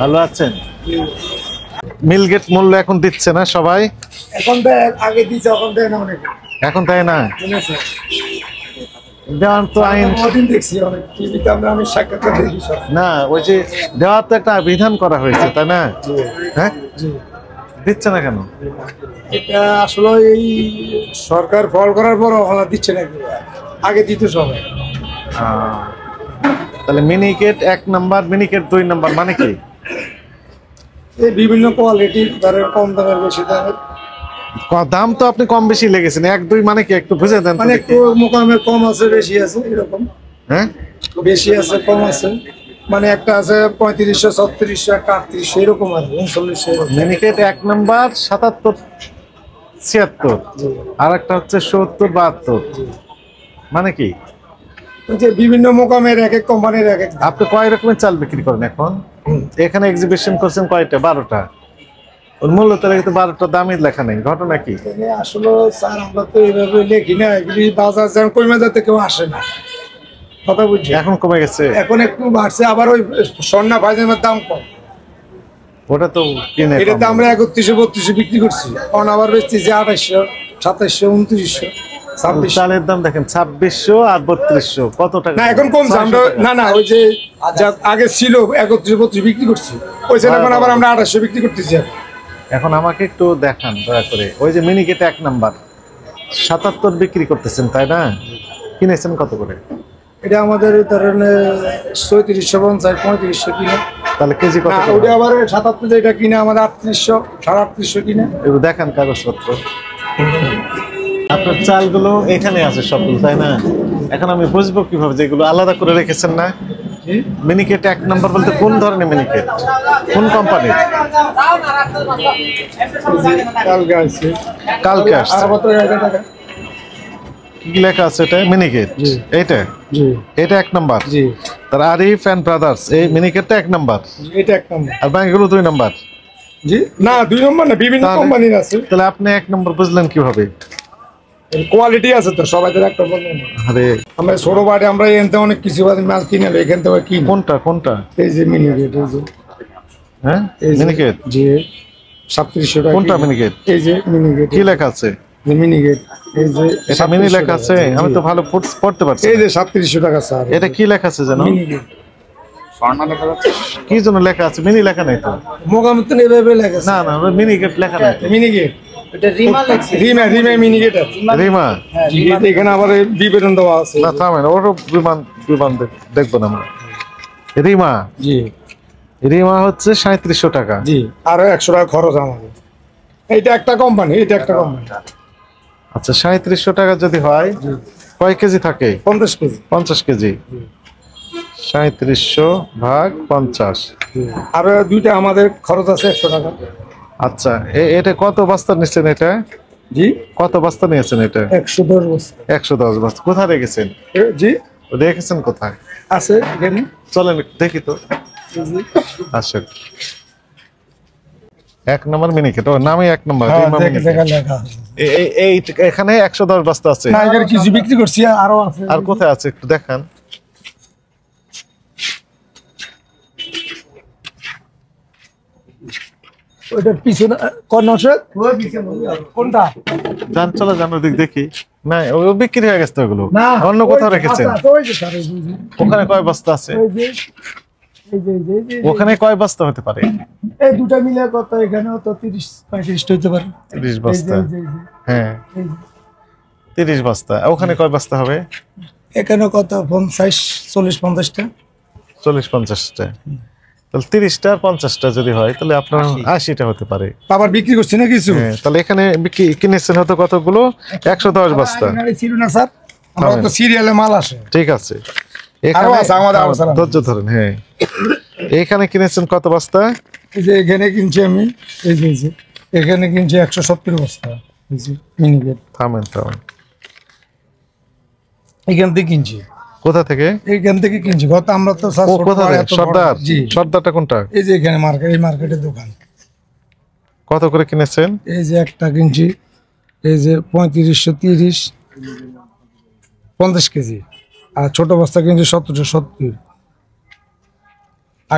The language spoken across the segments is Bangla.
ভালো আছেন? মিলগেট মূল্য এখন দিচ্ছে না সবাই? এখন তো আগে দিচ্ছে, এখন দেয় না অনেকে। এখন তাই না? দেওয়ার তো আইন দেখছি অনেক টিভিতে, আমি সাক্ষাৎকার দেখি সব। না, ওই যে দেওয়ার তো একটা বিধান করা হয়েছে, তাই না? হ্যাঁ, দিচ্ছে না কেন? এটা আসলে এই সরকার ফল করার পর দিচ্ছে না, আগে দিত সবাই। তাহলে মিনিকেট 1 নাম্বার, মিনিকেট 2 নাম্বার মানে কি? এই বিভিন্ন কোয়ালিটির, ধরেন কম দামের, বেশি দামের। দাম তো আপনি কম বেশি লেগেছেন, 1 2 মানে কি একটু বুঝে দেন। মানে একটু মোকামের কম আছে, বেশি আছে, এরকম। হ্যাঁ, বেশি আছে, কম আছে, মানে একটা আছে 3500, 3600, একটা 3800, এরকম আছে, 3900। মিনিকেট 1 নাম্বার 77 76, আর একটা হচ্ছে 70 72, মানে কি? যে বিভিন্ন মোকামের এক এক কোম্পানির এক এক। আপনি কয় রকমের চাল বিক্রি করেন এখন? এখানে এক্সিবিশন করছেন কয়টা? 12টা। ওর মূল্য তো 12টা দামই লেখা নেই, ঘটনা কি? আসলে স্যার, আমরা তো এইভাবে লিখি না, এগুলি বাজার যেমন কমে যাতে কেউ আসে না, কথা বুঝছি। এখন কমে গেছে, এখন একটু বাড়ছে। আবার ওই স্বর্ণা পায়জামার দাম কম, ওটা তো কিনে এটা তো আমরা 3100 3200 বিক্রি করছি। এখন আবার বেচছি যে 2800 2700 2900। চালের দাম দেখেন 2600 আর 3200, কত টাকা? না, এখন কমছে। আমরা না ওই যে আগে ছিল 3100 3200 বিক্রি করছি, ওই জন্য এখন আবার আমরা 2800 বিক্রি করতেছি। এখন আমাকে একটু দেখান দয়া করে। ওই যে মিনিকেট 1 নাম্বার 77 বিক্রি করতেছেন, তাই না? কিনেছেন কত করে? এটা আমাদের ধরেন 3750 3500 কিনে। তাহলে কেজি কত? ওটা আবার 77, যেটা কিনে আমাদের 3800 3850 কিনে। একটু দেখান কাগজপত্র। আপনার চালগুলো এখানে আছে সবগুলো, তাই না? এখন আমি বুঝবো কিভাবে যেগুলো আলাদা করে রেখেছেন না? মিনিকেট 1 নাম্বার বলতে কোন ধরনের মিনিকেট, কোন কোম্পানির? কালকে আসছে। কি লেখা আছে এটা? মিনিকেট এইটা? এটা 1 নাম্বার। তার আরিফ এন্ড ব্রাদার্স, এই মিনিকেটটা 1 নাম্বার। এটা 1 নাম্বার। আর বাকিগুলো 2 নাম্বার। জি না, 2 নাম্বার না, বিভিন্ন কোম্পানির আছে। তাহলে আপনি 1 নাম্বার বুঝলেন কিভাবে? কোয়ালিটি আছে তো, সবাই তো একটা বলবেন। আরে আমরা ছোট বাড়ি, আমরা এখানে অনেক কিছু মাল কিনে নেই, এখান থেকে কিনি। কোনটা? এই যে মিনিকেট, এই যে। হ্যাঁ, মিনিকেট জি 3700 টাকা। কোনটা মিনিকেট? এই যে মিনিকেট। কি লেখা আছে? মিনিকেট, এই যে এটা মিনি লেখা আছে, আমি তো ভালো পড়তে পারছি। এই যে 3700 টাকা স্যার। এটা কি লেখা আছে জানো? মিনিকেট স্বর্ণা লেখা আছে। কি জন্য লেখা আছে? মিনি লেখা নাই তো। মোকামত এইভাবে লেখা আছে। না, মিনিকেট লেখা নাই। মিনিকেট এটা রিমা লেখছে। রিমা মিনিকেট। রিমা, এখানে আবার বিবরণ দেওয়া আছে। না থামেন, ওর বিমান দেখবো না আমরা। রিমা, জি রিমা হচ্ছে 3700 টাকা। জি, আর 100 টাকা খরচ আমাদের। এটা একটা কোম্পানি, এটা একটা কোম্পানি। আচ্ছা, 3700 টাকা যদি হয়, কয় কেজি থাকে? 50 কেজি। 50 কেজি, 3700 ভাগ 50। আর দুইটা আমাদের খরচ আছে 100 টাকা। আচ্ছা, এটা কত বস্তা নিচ্ছেন এটা? জি, কত বস্তা নিয়েছেন এটা? 110 বস্তা। 110 বস্তা। কোথায় রেখেছেন? জি, রেখেছেন কোথায়? আছে এখানে। চলেন দেখি তো। আসেন। 1 নাম্বার মিনিকেট, ও নামই 1 নাম্বার। এই এখানে 110 বস্তা আছে। না, এখানে কিছু বিক্রি করছি, আরো আছে। আর কোথায় আছে একটু দেখান। ওইটার পিছনে কোনটা? যান, চলো যান ওদিক দেখি। না, ও বিক্রি হয়ে গেছে ওগুলো। অন্য কোথাও রেখেছেন? ওখানে কয় বস্তা আছে? ওখানে কয় বস্তা হতে পারে? এই দুটো মিলে কত? এখানে তো 30 35 হতে পারে। 30 বস্তা। হ্যাঁ, 30 বস্তা। ওখানে কয় বস্তা হবে? এখানে কত? 50 40 50টা। 40 50টা। তাহলে 30টা আর 50টা যদি হয়, তাহলে আপনার 80টা হতে পারে। আবার বিক্রি করছি না কিছু। তাহলে এখানে কিনেছেন হয়তো কতগুলো? 110 বস্তা। ছিল না স্যার, আমরা তো সিরিয়ালে মাল আসে। ঠিক আছে, এখানে ধৈর্য ধরেন। হ্যাঁ, এখানে কিনেছেন কত বস্তা? এই যে এখানে কিনছি আমি, এই যে এখানে কিনছি 170 বস্তা। এই যে মিনিকেট। থামেন। এখান থেকে কিনছি। কোথা থেকে? এইখান থেকে কিনছি। কত? আমরা তো সর্দারটা কোনটা? এই যে এখানে মার্কেট, এই মার্কেটের দোকান। কত করে কিনেছেন? এই যে একটা কিনছি, এই যে 3530 50 কেজি। আর ছোট বস্তা কিনছি 1770।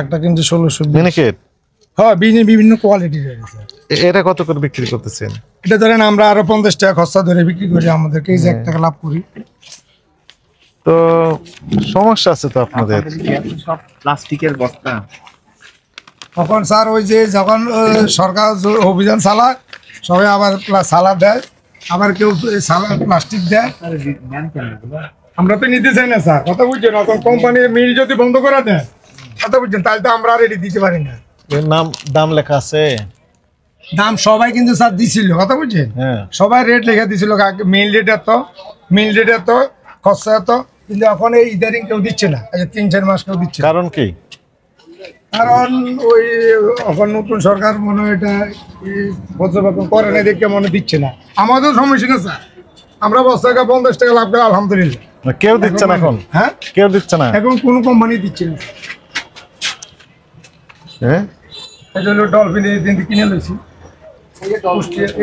একটা কিন্তু 1620 মিনিকেট হ্যাঁ বিভিন্ন কোয়ালিটির রয়েছে। এটা কত করে বিক্রি করতেছেন? এটা ধরেন আমরা আরো 50 টাকা খরচা ধরে বিক্রি করি, আমাদেরকে এই যে 1 টাকা লাভ করি। তো সমস্যা আছে তো আপনাদের। সব প্লাস্টিকের বস্তা। তখন স্যার ওই যে যখন সরকার অভিযান চালায় সবাই আবার সালা দেয়, আবার কেউ সালা প্লাস্টিক দেয়। আমরা তো নিতে চাই না স্যার, কথা বুঝছেন? এখন কোম্পানির মিল যদি বন্ধ করে দেয়, কথা বুঝছেন, তাহলে তো আমরা আর এটি দিতে পারি না। এর দাম লেখা আছে? দাম সবাই কিন্তু স্যার দিছিল, কথা বুঝছেন? হ্যাঁ, সবাই রেট লেখা দিছিল, মিল রেট এত, মিল রেট এত, খরচা এত। কিন্তু এখন এই ইদারিং কেউ দিচ্ছে না, এই 3-4 মাস কেউ দিচ্ছে না। কারণ কি? কারণ ওই এখন নতুন সরকার মনে হয় এটা পর্যবেক্ষণ করে না, দেখে মনে দিচ্ছে না। আমাদের সমস্যা না স্যার, আমরা বস্তাকে 50 টাকা লাভ করে আলহামদুলিল্লাহ। কেউ দিচ্ছে না এখন? হ্যাঁ, কেউ দিচ্ছে না এখন কোনো কোম্পানি দিচ্ছে না। হ্যাঁ, এই জন্য ডলফিন কিনে লইছি,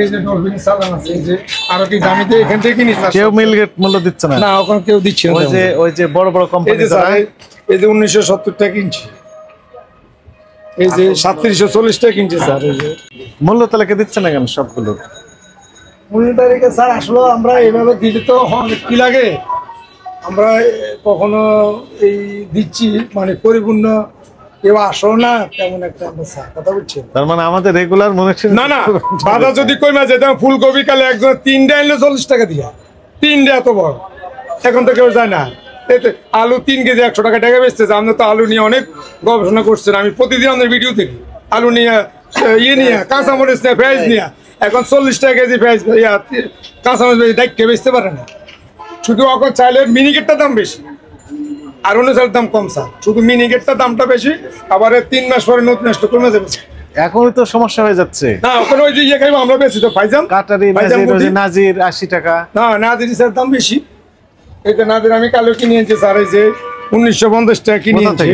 এই যে ডলফিন চালান আছে, এই যে আরো কি দামিতে এখান থেকে কিনি। কেউ মিলগেট মূল্য দিচ্ছে না? না, এখন কেউ দিচ্ছে না। ওই যে বড় বড় কোম্পানি, এই যে 1970 টাকা কিনছি, এই যে 3740 টাকা কিনছে স্যার। এই যে মূল্য তালিকা দিচ্ছে না কেন সবগুলো? 19 তারিখে স্যার আসলে আমরা এইভাবে দিলে তো কি লাগে, আমরা কখনো এই দিচ্ছি মানে পরিপূর্ণ কেউ আসো না তেমন একটা, আমরা স্যার কথা বুঝছি। তার মানে আমাদের রেগুলার মনে না না, বাজার যদি কই মাঝে ফুলকপি কালে একজন 3টা আনলে 40 টাকা দিয়া, 3টা এত বড়, এখন তো কেউ যায় না। আলু 3 কেজি 100 টাকা বেচতেছে। আপনি তো আলু নিয়ে অনেক গবেষণা করছেন, আমি প্রতিদিন আমাদের ভিডিও দেখি আলু নিয়ে, নিয়ে কাঁচামরিচ নিয়ে, পেঁয়াজ নিয়ে। এখন 40 টাকা কেজি পেঁয়াজ কাঁচামরিচ ডাইকে বেচতে পারে না। শুধু এখন চাইলে মিনিকেটটার দাম বেশি, আর অন্য চালের দাম কম স্যার, শুধু মিনিকেটটার দামটা বেশি। আবার 3 মাস পরে নতুন আসলে কমে যাবে। এখনই তো সমস্যা হয়ে যাচ্ছে। না, ওখানে ওই যে ইয়ে খাইবো আমরা বেশি তো ফাইজাম কাটারি নাজির 80 টাকা। না, নাজির স্যার দাম বেশি। এই যে নাজির আমি কালো কিনে আনছি স্যার, এই যে 1950 টাকা কিনে আনছি।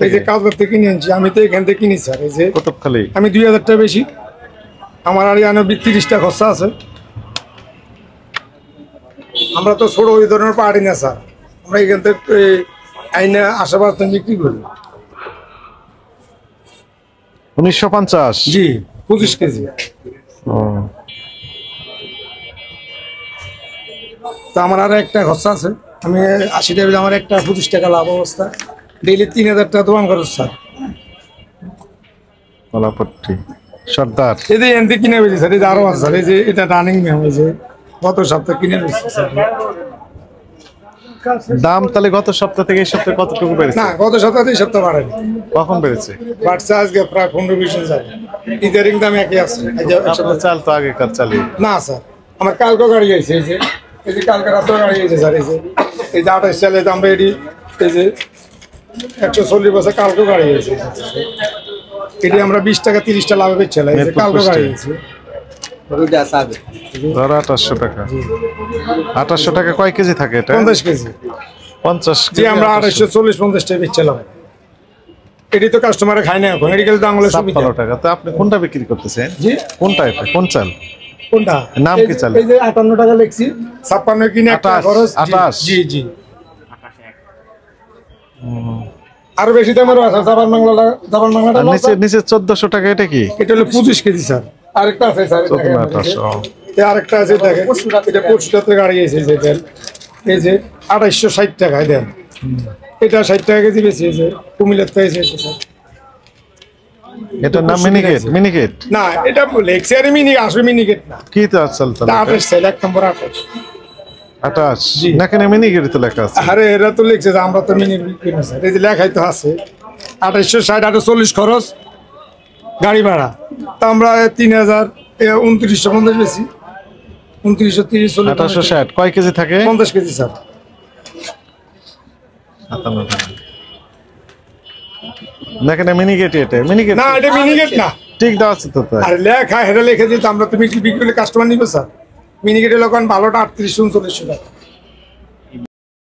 এই যে কাজবার থেকে কিনে আনছি, আমি তো এখান থেকে কিনি স্যার। এই যে কুতুবখালি আমি 2000 টাকা বেশি, আমার আর 30 টাকা খরচা আছে। আমরা তো ছোট ওই ধরনের পাহাড়ি না স্যার, আমরা এখান থেকে আইনে আশেপাশ বিক্রি করি। 1950? জি, 25 কেজি। তো আমার আর একটা খরচা আছে, আমি 80 টাকা, আমার একটা 25 টাকা লাভ অবস্থা। ডেইলি 3000 টাকা দোকান খরচ স্যার। কলাপট্টি সর্দার, এই যে এনতে কিনে বেশি স্যার, এই যে আরো আছে স্যার। এই যে এটা রানিং ম্যাম, এই যে গত সপ্তাহে কিনে বেশি স্যার। দাম তাহলে গত সপ্তাহ থেকে এই সপ্তাহে কতটুকু বেড়েছে? না, গত সপ্তাহে এই সপ্তাহ বাড়েনি। কখন বেড়েছে? বাড়ছে আজকে প্রায় 15-20 দিন যাবে। ইদারিং দাম একই আছে। আপনার চাল তো আগেকার চালই না স্যার, আমার কালকে গাড়ি আছে। এই যে কালকে রাতে গাড়ি আছে স্যার। এই যে 28 সালে আমরা এটি, এই যে 140 বছর কালকে গাড়ি আছে। এটি আমরা 20 টাকা 30 টাকা লাভে বেচছিলাম। এই যে কালকে গাড়ি আছে। 2800 টাকা। 2800 টাকা কয় কেজি থাকে এটা? 50 কেজি। 50 জি, আমরা 2840-50 টাকা বেচছিলাম। এটি তো কাস্টমারে খায় না এখন, এটি গেলে তো আঙুলের সুবিধা। 56 টাকা। তো আপনি কোনটা বিক্রি করতেছেন? জি, কোনটা এটা? কোন চাল? কোনটা? নাম কি চাল? এই যে 58 টাকা লিখছি, 56 কিনে একটা খরচ। 28? জি জি। আরো বেশি দামেরও আছে জাপান বাংলাটা। নিচে 1400 টাকা। এটা কি? এটা হলো 25 কেজি স্যার। আরেকটা আছে স্যার, আরেকটা আছে দেখেন, এটা 25 গাড়ি আছে। যে দেন, এই যে 2860 টাকায় দেন, এটা 60 টাকা কেজি বেশি। এই যে কুমিল্লার থেকে এসেছে স্যার। এটার নাম মিনিকেট? মিনিকেট না, এটা লেখছে আর আসলে মিনিকেট না। কি তো চাল? 28 সেল, 1 নম্বর 28। 28 না, কেন মিনিকেট তো লেখা আছে? আরে এরা তো লিখছে যে আমরা তো মিনিট বিক্রি না স্যার। এই যে লেখাই তো আছে 2860, 2840 খরচ গাড়ি ভাড়া। তা আমরা 3000 2950 বেশি, 2930 2860। কয় কেজি থাকে? 50 কেজি স্যার। 57 টাকা। না, কেন মিনিকেট? এটা মিনিকেট না, এটা মিনিকেট না। ঠিক দেওয়া আছে তো। তাই আর লেখা হেরা লিখে দিতে আমরা তো বিক্রি করলে কাস্টমার নিবে স্যার। মিনিকেটের লোক ভালোটা 38-39 টাকা।